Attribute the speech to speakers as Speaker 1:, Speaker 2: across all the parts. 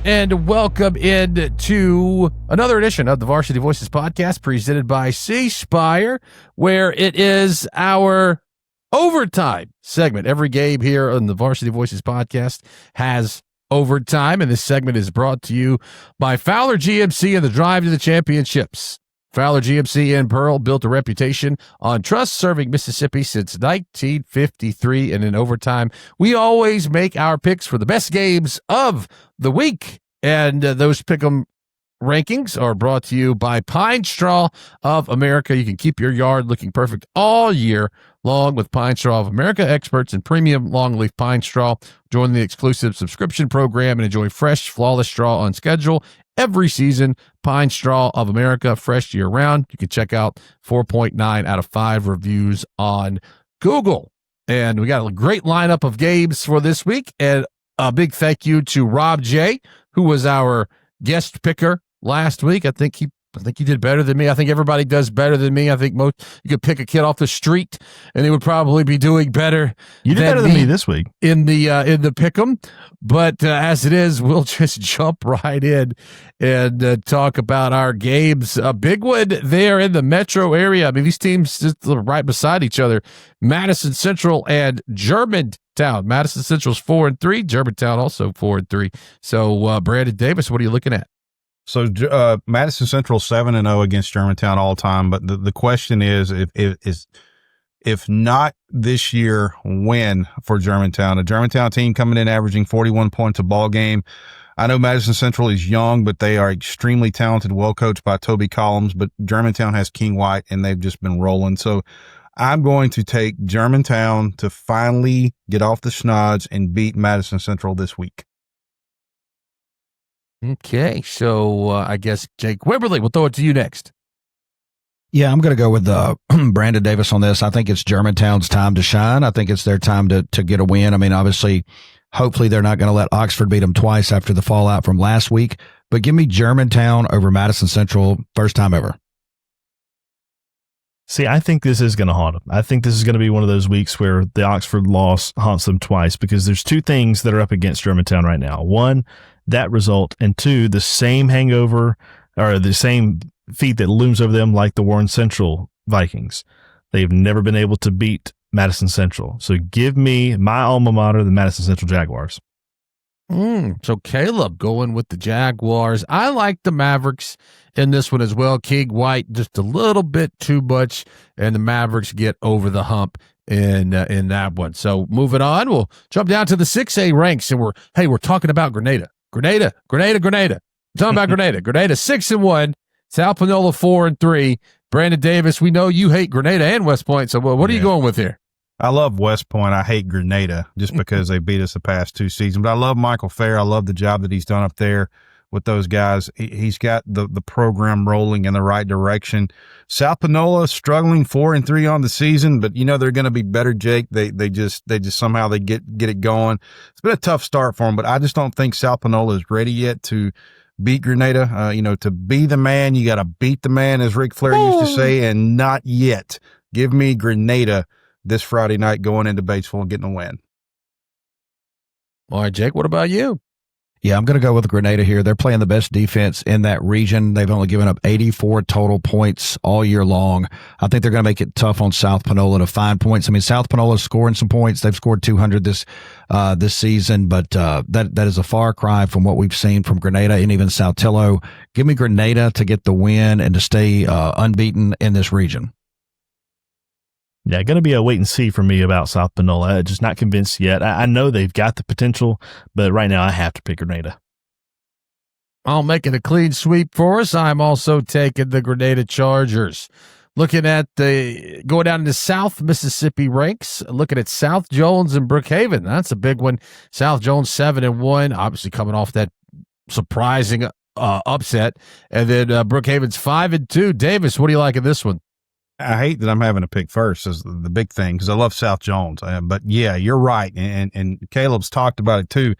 Speaker 1: and welcome in to another edition of the Varsity Voices podcast presented by C Spire, where it is our overtime segment. Every game here on the Varsity Voices podcast has overtime, and this segment is brought to you by Fowler GMC and the Drive to the Championships. Fowler GMC in Pearl built a reputation on trust, serving Mississippi since 1953. And in overtime, we always make our picks for the best games of the week. And those pick'em rankings are brought to you by Pine Straw of America. You can keep your yard looking perfect all year long with Pine Straw of America, experts in premium longleaf pine straw. Join the exclusive subscription program and enjoy fresh, flawless straw on schedule every season. Pine Straw of America, fresh year-round. You can check out 4.9 out of 5 reviews on Google. And we got a great lineup of games for this week. And a big thank you to Rob J., who was our guest picker last week. I think he did better than me. I think everybody does better than me. I think you could pick a kid off the street and he would probably be doing better.
Speaker 2: You did better than me this week
Speaker 1: in the pick'em. But as it is, we'll just jump right in and talk about our games. A big one there in the metro area. I mean, these teams just right beside each other. Madison Central and Germantown. Madison Central's 4-3. Germantown also 4-3. So Brandon Davis, what are you looking at?
Speaker 3: So Madison Central 7-0 against Germantown all time, but the question is if not this year, when for Germantown? A Germantown team coming in averaging 41 points a ball game. I know Madison Central is young, but they are extremely talented, well coached by Toby Collins. But Germantown has King White, and they've just been rolling. So I'm going to take Germantown to finally get off the schnods and beat Madison Central this week.
Speaker 1: Okay, so I guess Jake Wimberly, we'll throw it to you next.
Speaker 2: Yeah, I'm going to go with Brandon Davis on this. I think it's Germantown's time to shine. I think it's their time to get a win. I mean, obviously, hopefully they're not going to let Oxford beat them twice after the fallout from last week. But give me Germantown over Madison Central, first time ever.
Speaker 4: See, I think this is going to haunt them. I think this is going to be one of those weeks where the Oxford loss haunts them twice, because there's two things that are up against Germantown right now. One, that result, and two, the same hangover or the same feat that looms over them like the Warren Central Vikings. They've never been able to beat Madison Central. So give me my alma mater, the Madison Central Jaguars.
Speaker 1: So Caleb going with the Jaguars. I like the Mavericks in this one as well. King White just a little bit too much, and the Mavericks get over the hump in that one. So moving on, we'll jump down to the 6A ranks, and we're talking about Grenada. Grenada. We're talking about Grenada. Grenada 6-1, South Panola 4-3. Brandon Davis, we know you hate Grenada and West Point, so what are you going with here?
Speaker 3: I love West Point. I hate Grenada just because they beat us the past 2 seasons. But I love Michael Fair. I love the job that he's done up there with those guys. He's got the program rolling in the right direction. South Panola struggling 4-3 on the season, but they're going to be better, Jake. They just somehow they get it going. It's been a tough start for them, but I just don't think South Panola is ready yet to beat Grenada. To be the man, you got to beat the man, as Ric Flair used to say, and not yet. Give me Grenada this Friday night going into Batesville and getting a win.
Speaker 1: All right, Jake, what about you?
Speaker 2: Yeah, I'm going to go with Grenada here. They're playing the best defense in that region. They've only given up 84 total points all year long. I think they're going to make it tough on South Panola to find points. I mean, South Panola's scoring some points. They've scored 200 this season, but that is a far cry from what we've seen from Grenada and even Saltillo. Give me Grenada to get the win and to stay unbeaten in this region.
Speaker 4: Yeah, going to be a wait and see for me about South Panola. Just not convinced yet. I know they've got the potential, but right now I have to pick Grenada.
Speaker 1: I'll make it a clean sweep for us. I'm also taking the Grenada Chargers. Looking at going down into South Mississippi ranks, looking at South Jones and Brookhaven. That's a big one. South Jones 7-1, obviously coming off that surprising upset. And then Brookhaven's 5-2. Davis, what do you like in this one?
Speaker 3: I hate that I'm having to pick first is the big thing because I love South Jones. But yeah, you're right. And Caleb's talked about it too.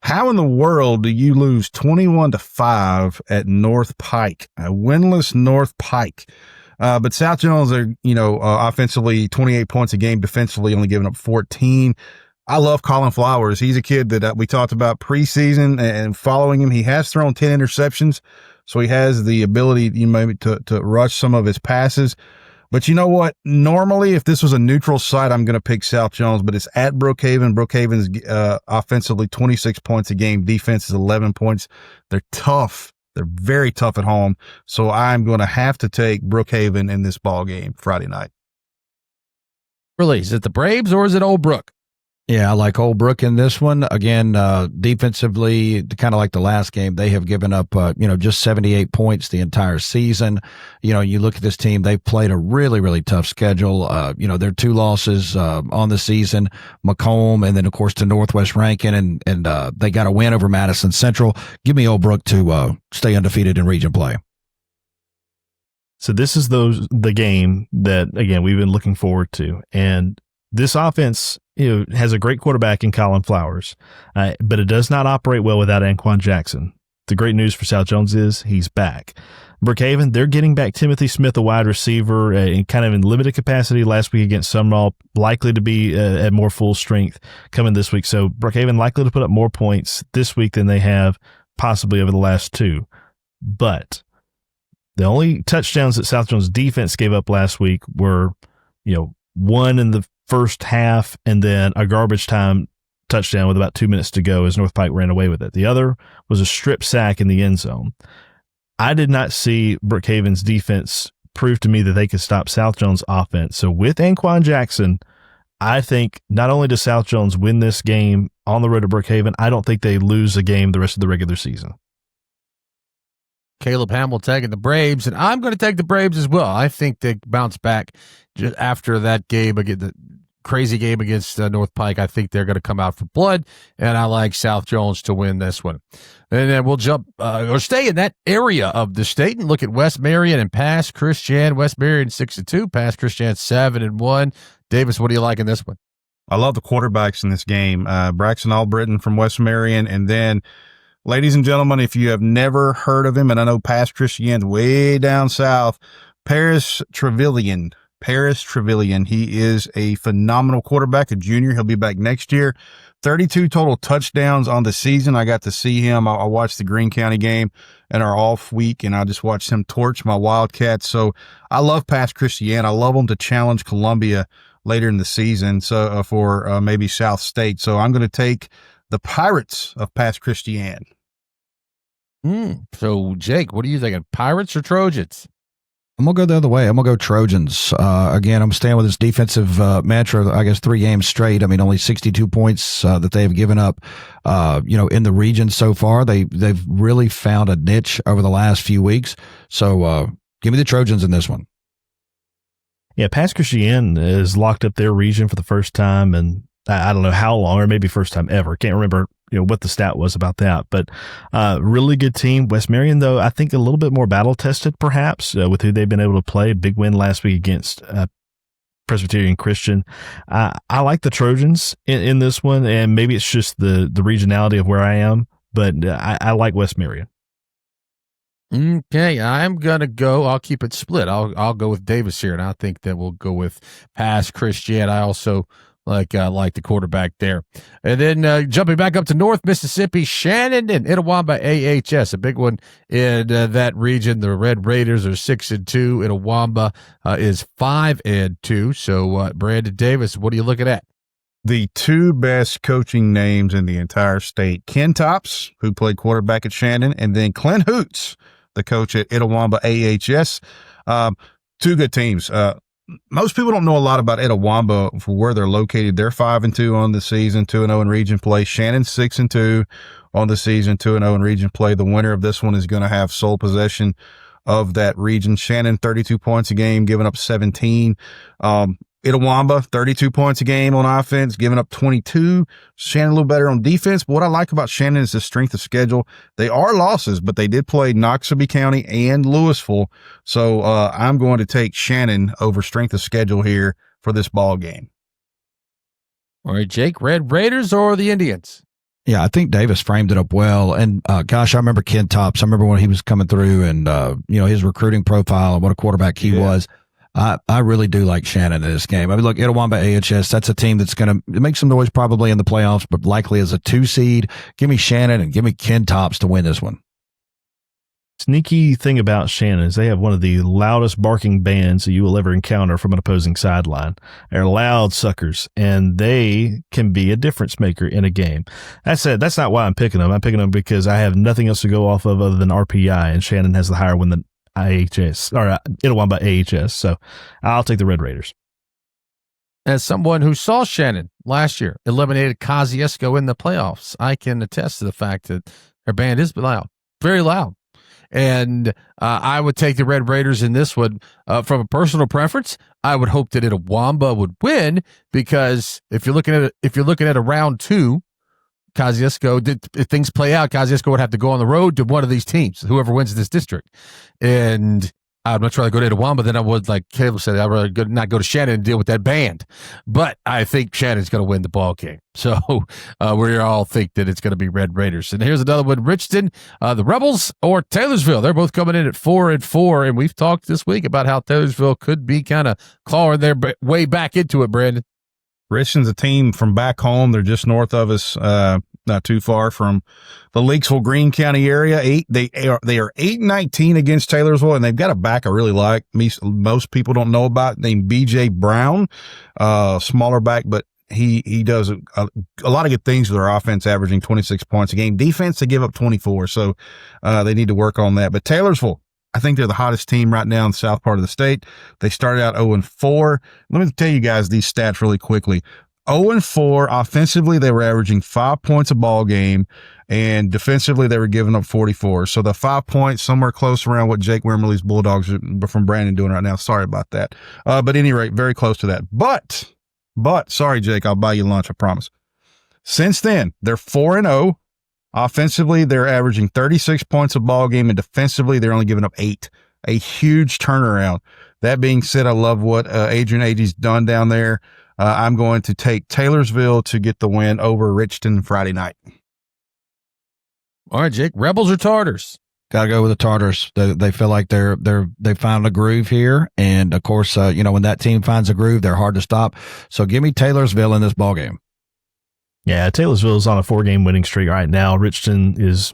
Speaker 3: How in the world do you lose 21-5 at North Pike, a winless North Pike? But South Jones are, offensively 28 points a game, defensively only giving up 14. I love Colin Flowers. He's a kid that we talked about preseason and following him. He has thrown 10 interceptions, so he has the ability maybe to rush some of his passes. But you know what? Normally, if this was a neutral site, I'm going to pick South Jones, but it's at Brookhaven. Brookhaven's offensively 26 points a game. Defense is 11 points. They're tough. They're very tough at home. So I'm going to have to take Brookhaven in this ball game Friday night.
Speaker 1: Really? Is it the Braves or is it Old Brook?
Speaker 2: Yeah, I like Old Brook in this one. Again, defensively, kind of like the last game, they have given up, just 78 points the entire season. You look at this team, they've played a really, really tough schedule. Their 2 losses on the season, Macomb, and then, of course, to Northwest Rankin, and they got a win over Madison Central. Give me Old Brook to stay undefeated in region play.
Speaker 4: So this is the game that, again, we've been looking forward to. And this offense, has a great quarterback in Colin Flowers, but it does not operate well without Anquan Jackson. The great news for South Jones is he's back. Brookhaven, they're getting back Timothy Smith, a wide receiver, kind of in limited capacity last week against Sumrall, likely to be at more full strength coming this week. So Brookhaven likely to put up more points this week than they have possibly over the last 2. But the only touchdowns that South Jones defense gave up last week were, one in the first half and then a garbage time touchdown with about 2 minutes to go as North Pike ran away with it. The other was a strip sack in the end zone. I did not see Brookhaven's defense prove to me that they could stop South Jones' offense. So with Anquan Jackson, I think not only does South Jones win this game on the road to Brookhaven, I don't think they lose a game the rest of the regular season.
Speaker 1: Caleb Hamill taking the Braves, and I'm going to take the Braves as well. I think they bounce back just after that game, the crazy game against North Pike. I think they're going to come out for blood, and I like South Jones to win this one. And then we'll jump or stay in that area of the state and look at West Marion and Pass Christian. West Marion 6-2, Pass Christian 7-1. Davis, what do you like in this one?
Speaker 3: I love the quarterbacks in this game. Braxton Albritton from West Marion, and then, ladies and gentlemen, if you have never heard of him, and I know Pass Christian's way down south, Paris Trevelyan. He is a phenomenal quarterback, a junior. He'll be back next year. 32 total touchdowns on the season. I got to see him. I watched the Greene County game in our off week, and I just watched him torch my Wildcats. So I love Pass Christian. I love him to challenge Columbia later in the season, so for maybe South State. So I'm going to take the Pirates of Pass Christian.
Speaker 1: So, Jake, what are you thinking? Pirates or Trojans?
Speaker 2: I'm going to go the other way. I'm going to go Trojans. Again, I'm staying with this defensive mantra, I guess 3 games straight. I mean, only 62 points that they've given up, in the region so far. They've really found a niche over the last few weeks. So give me the Trojans in this one.
Speaker 4: Yeah, Pass Christian is locked up their region for the first time, and I don't know how long, or maybe first time ever. Can't remember what the stat was about that, but really good team. West Marion, though, I think a little bit more battle tested, perhaps, with who they've been able to play. Big win last week against Presbyterian Christian. I like the Trojans in this one, and maybe it's just the regionality of where I am, but I like West Marion.
Speaker 1: Okay, I'm gonna go. I'll keep it split. I'll go with Davis here, and I think that we'll go with Pass Christian. I also like the quarterback there. And then jumping back up to North Mississippi, Shannon and Itawamba AHS, a big one in that region. The Red Raiders are 6-2. Itawamba is 5-2. So Brandon Davis, what are you looking at?
Speaker 3: The 2 best coaching names in the entire state: Ken Tops, who played quarterback at Shannon, and then Clint Hoots, the coach at Itawamba AHS. 2 good teams. Most people don't know a lot about Itawamba for where they're located. They're 5-2 on the season, 2-0 in region play. Shannon's 6-2 on the season, 2-0 in region play. The winner of this one is going to have sole possession of that region. Shannon, 32 points a game, giving up 17. Itawamba, 32 points a game on offense, giving up 22. Shannon a little better on defense. But what I like about Shannon is the strength of schedule. They are losses, but they did play Noxubee County and Louisville. So I'm going to take Shannon over strength of schedule here for this ball game.
Speaker 1: All right, Jake, Red Raiders or the Indians?
Speaker 2: Yeah, I think Davis framed it up well. And gosh, I remember Ken Tops. I remember when he was coming through and, his recruiting profile and what a quarterback he was. I really do like Shannon in this game. I mean, look, Itawamba AHS, that's a team that's going to make some noise probably in the playoffs, but likely as a 2 seed. Give me Shannon and give me Ken Tops to win this one.
Speaker 4: Sneaky thing about Shannon is they have one of the loudest barking bands that you will ever encounter from an opposing sideline. They're loud suckers, and they can be a difference maker in a game. That said, that's not why I'm picking them. I'm picking them because I have nothing else to go off of other than RPI, and Shannon has the higher one than IHS, or Itawamba AHS. So I'll take the Red Raiders.
Speaker 1: As someone who saw Shannon last year, eliminated Kosciuszko in the playoffs, I can attest to the fact that their band is loud, very loud. And I would take the Red Raiders in this one. From a personal preference, I would hope that Itawamba would win, because if you're looking at a round 2, Kosciuszko, if things play out, Kosciuszko would have to go on the road to one of these teams, whoever wins this district. And I'd much rather go to Itawamba than I would, like Caleb said, I'd rather not go to Shannon and deal with that band. But I think Shannon's going to win the ball game. So we all think that it's going to be Red Raiders. And here's another one, Richton, the Rebels or Taylorsville. They're both coming in at 4-4, and we've talked this week about how Taylorsville could be kind of clawing their way back into it, Brandon.
Speaker 3: Richton's a team from back home. They're just north of us, not too far from the Leakesville, Greene County area. They are 8-19 against Taylorsville, and they've got a back I really like. Most people don't know about, named B.J. Brown, smaller back, but he does a lot of good things with their offense, averaging 26 points a game. Defense, they give up 24, so they need to work on that. But Taylorsville, I think they're the hottest team right now in the south part of the state. They started out 0-4. Let me tell you guys these stats really quickly. 0-4 offensively, they were averaging 5 points a ball game, and defensively, they were giving up 44. So the 5 points, somewhere close around what Jake Wimberly's Bulldogs are from Brandon doing right now. Sorry about that. But at any rate, very close to that. But, sorry, Jake, I'll buy you lunch, I promise. Since then, they're 4-0. Offensively, they're averaging 36 points a ball game, and defensively, they're only giving up 8. A huge turnaround. That being said, I love what Adrian Agee's done down there. I'm going to take Taylorsville to get the win over Richton Friday night.
Speaker 1: All right, Jake, Rebels or Tartars?
Speaker 2: Got to go with the Tartars. They feel like they found a groove here, and of course, when that team finds a groove, they're hard to stop. So give me Taylorsville in this ball game.
Speaker 4: Yeah, Taylorsville is on a 4-game winning streak right now. Richton is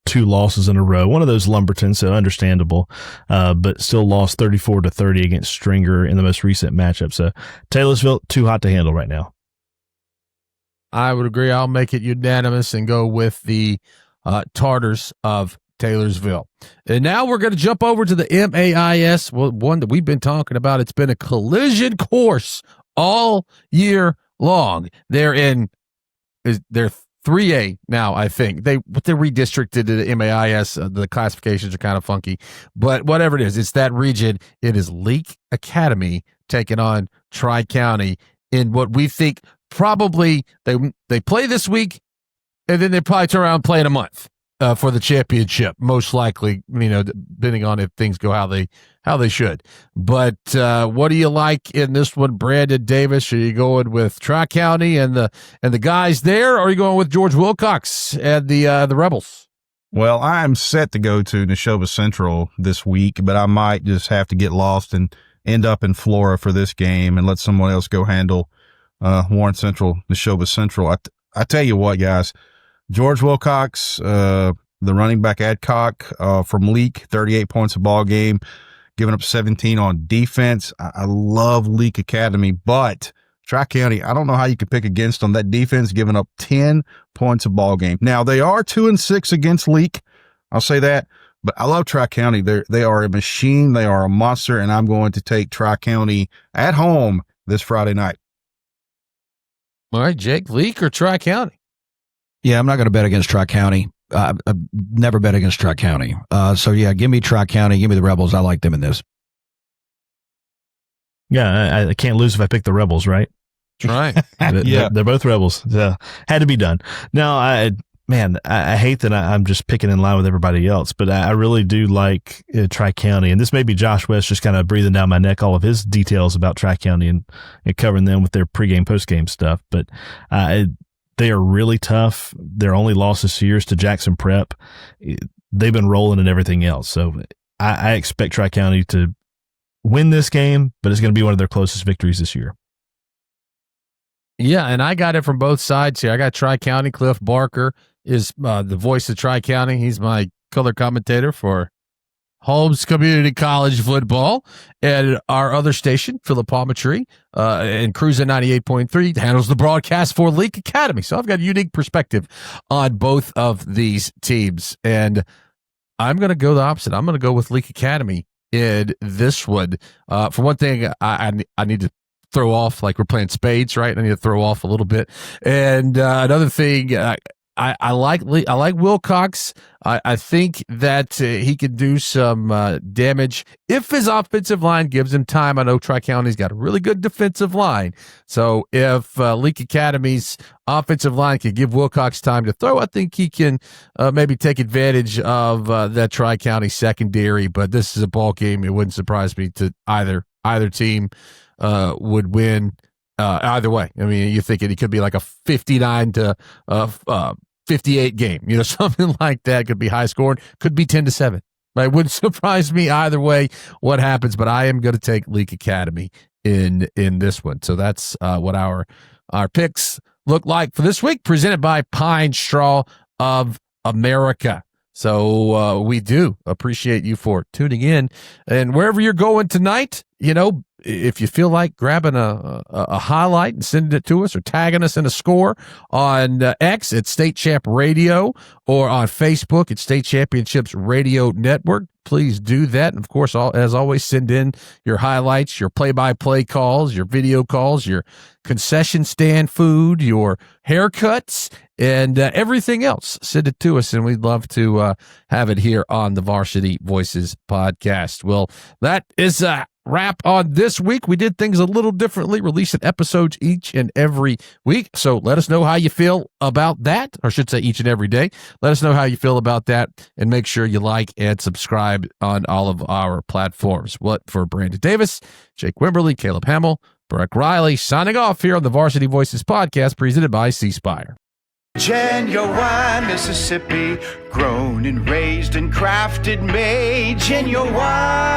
Speaker 4: 2 losses in a row. One of those Lumberton, so understandable, but still lost 34-30 against Stringer in the most recent matchup. So Taylorsville, too hot to handle right now.
Speaker 1: I would agree. I'll make it unanimous and go with the Tartars of Taylorsville. And now we're going to jump over to the MAIS, one that we've been talking about. It's been a collision course all year long. They're 3A now, I think. They're redistricted to the MAIS. The classifications are kind of funky. But whatever it is, it's that region. It is Leake Academy taking on Tri-County in what we think probably they play this week, and then they probably turn around and play in a month for the championship, most likely, depending on if things go how they should. But what do you like in this one, Brandon Davis? Are you going with Tri-County and the guys there, or are you going with George Wilcox and the Rebels?
Speaker 3: Well, I'm set to go to Neshoba Central this week, but I might just have to get lost and end up in Flora for this game and let someone else go handle Warren Central, Neshoba Central. I tell you what, guys, George Wilcox, the running back Adcock from Leake, 38 points a ball game, giving up 17 on defense. I love Leake Academy, but Tri-County, I don't know how you could pick against them. That defense giving up 10 points a ball game. Now, they are 2-6 against Leake. I'll say that. But I love Tri-County. They are a machine. They are a monster, and I'm going to take Tri-County at home this Friday night.
Speaker 1: All right, Jake, Leake or Tri-County?
Speaker 2: Yeah, I'm not going to bet against Tri-County. I've never bet against Tri-County. So, yeah, give me Tri-County. Give me the Rebels. I like them in this.
Speaker 4: Yeah, I can't lose if I pick the Rebels, right?
Speaker 1: That's right.
Speaker 4: Yeah. They're both Rebels. So, had to be done. Now, I hate that I'm just picking in line with everybody else, but I really do like Tri-County. And this may be Josh West just kind of breathing down my neck all of his details about Tri-County and covering them with their pregame, postgame stuff. But they are really tough. Their only loss this year is to Jackson Prep. They've been rolling and everything else. So I expect Tri-County to win this game, but it's going to be one of their closest victories this year.
Speaker 1: Yeah, and I got it from both sides here. I got Tri-County. Cliff Barker is the voice of Tri-County. He's my color commentator for Holmes Community College football. And our other station, Philippometry, and Cruise at 98.3, handles the broadcast for Leake Academy. So I've got a unique perspective on both of these teams. And I'm going to go the opposite. I'm going to go with Leake Academy in this one. For one thing, I need to throw off, like we're playing spades, right? I need to throw off a little bit. And another thing, I like Wilcox. I think that he could do some damage if his offensive line gives him time. I know Tri-County's got a really good defensive line. So if Leake Academy's offensive line can give Wilcox time to throw, I think he can maybe take advantage of that Tri-County secondary. But this is a ball game. It wouldn't surprise me to either team would win either way. I mean, you think it could be like a 59 to 58 game, something like that. Could be high scoring, could be 10-7. It wouldn't surprise me either way what happens, but I am going to take Leake Academy in this one. So that's what our picks look like for this week, presented by Pine Straw of America. So we do appreciate you for tuning in, and wherever you're going tonight, if you feel like grabbing a highlight and sending it to us, or tagging us in a score on X at State Champ Radio, or on Facebook at State Championships Radio Network, please do that. And of course, as always, send in your highlights, your play-by-play calls, your video calls, your concession stand food, your haircuts, and everything else. Send it to us, and we'd love to have it here on the Varsity Voices podcast. Well, that is a wrap on this week. We did things a little differently, releasing episodes each and every week. So let us know how you feel about that, or I should say each and every day. Let us know how you feel about that, and make sure you like and subscribe on all of our platforms. For Brandon Davis, Jake Wimberly, Caleb Hamill, Brooke Riley, signing off here on the Varsity Voices podcast, presented by C Spire.
Speaker 5: Genuine Mississippi, grown and raised and crafted, made genuine.